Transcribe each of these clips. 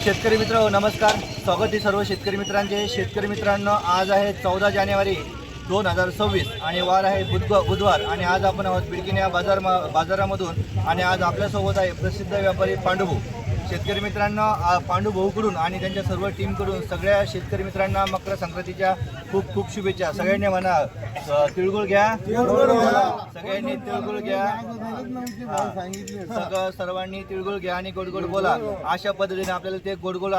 शेतकरी मित्र नमस्कार, स्वागत आहे सर्व शेतकरी मित्रांचे। शेतकरी मित्रांनो, आज आहे 14 जानेवारी 2026 आणि वार आहे बुधवार आणि आज आपण आहोत बिडकीन या बाजारामधून आणि आज आपल्यासोबत आहे प्रसिद्ध व्यापारी पांडुभाऊ। शेतकरी मित्रांनो, पांडुभाऊकडून आणि त्यांच्या सर्व टीमकडून सगळ्या शेतकरी मित्रांना मकर संक्रांतीच्या खूप खूप शुभेच्छा। सगळ्यांनी म्हणा तिळगुळ घ्या, सगळ्यांनी तिळगुळ घ्या, सर्वांनी तिळगुळ घ्या आणि गोड गोड बोला। अशा पद्धतीने आपल्याला ते गोड गोड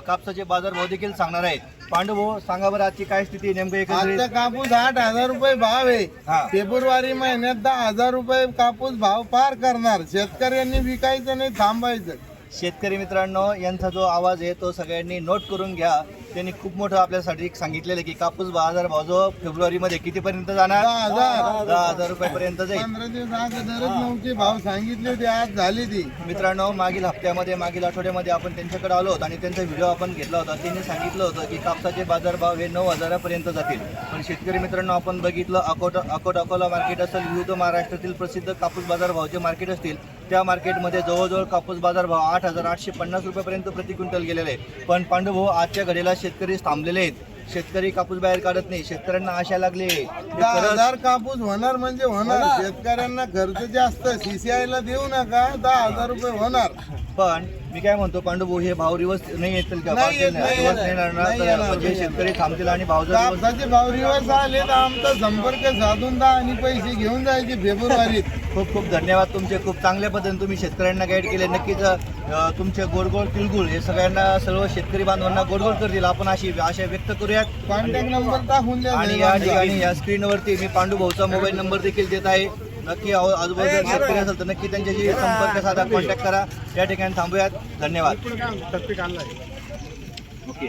कापसाचे बाजारभाव देखील सांगणार आहेत। पांडुभाऊ, सांगा बरं आजची काय स्थिती नेमकं? आजचा कापूस 8,000 रुपये भाव आहे। फेब्रुवारी महिन्यात 10,000 रुपये कापूस भाव पार करणार। शेतकऱ्यांनी विकायचं नाही, थांबायचं। शेतकरी मित्रांनो, यांचा जो आवाज आहे तो सगळ्यांनी नोट करून घ्या। त्यांनी खूप मोठं आपल्यासाठी सांगितलेलं की कापूस बाजार भाव जो फेब्रुवारीमध्ये कितीपर्यंत जाणार? 10,000 रुपयापर्यंत जाईल। 15 दिवस अगोदरच नऊचे भाव सांगितले होते, आज झाली ती। मित्रांनो, मागील आठवड्यामध्ये आपण त्यांच्याकडे आलो होतो आणि त्यांचा व्हिडिओ आपण घेतला होता। त्यांनी सांगितलं होतं की कापसाचे बाजारभाव हे 9,000पर्यंत जातील। पण शेतकरी मित्रांनो, आपण बघितलं अकोला मार्केट असेल, विविध महाराष्ट्रातील प्रसिद्ध कापूस बाजारभावचे मार्केट असतील, त्या मार्केटमध्ये जवळजवळ कापूस बाजारभाव 8,850 रुपयापर्यंत प्रति क्विंटल गेलेले आहे। पण पांडुभाऊ, आजच्या घडीला शेतकरी थांबलेले आहेत। शेतकरी कापूस बाहेर काढत नाही, शेतकऱ्यांना आशा लागली 10,000 कापूस होणार म्हणजे होणार। शेतकऱ्यांना खर्च जास्त, सीसीआयला देऊ नका, 10,000 रुपये होणार। पण मी काय म्हणतो पांडुभाऊ, हे भाव रिवर्स नाही येतील का? म्हणजे शेतकरी थांबतील आणि भाव कापसाचे भाव रिवर्स आले तर आमचा संपर्क साधून द्या आणि पैसे घेऊन जायचे फेब्रुवारीत। खूप खूप धन्यवाद तुमचे। खूप चांगल्या पद्धतीने तुम्ही शेतकऱ्यांना गाईड केले। नक्कीच तुमचे गोडगोड तिळगुळ हे सगळ्यांना, सर्व शेतकरी बांधवांना गोडगोड करतील, आपण अशी आशा व्यक्त करूयात। कॉन्टॅक्ट नंबर टाकून द्या आणि या ठिकाणी या स्क्रीनवरती मी पांडुभाऊचा मोबाईल नंबर देखील देत आहे। नक्की आजूबाजूला शेतकरी असेल तर नक्की त्यांच्याशी संपर्क साधा, कॉन्टॅक्ट करा। या ठिकाणी थांबूयात। धन्यवाद। ओके।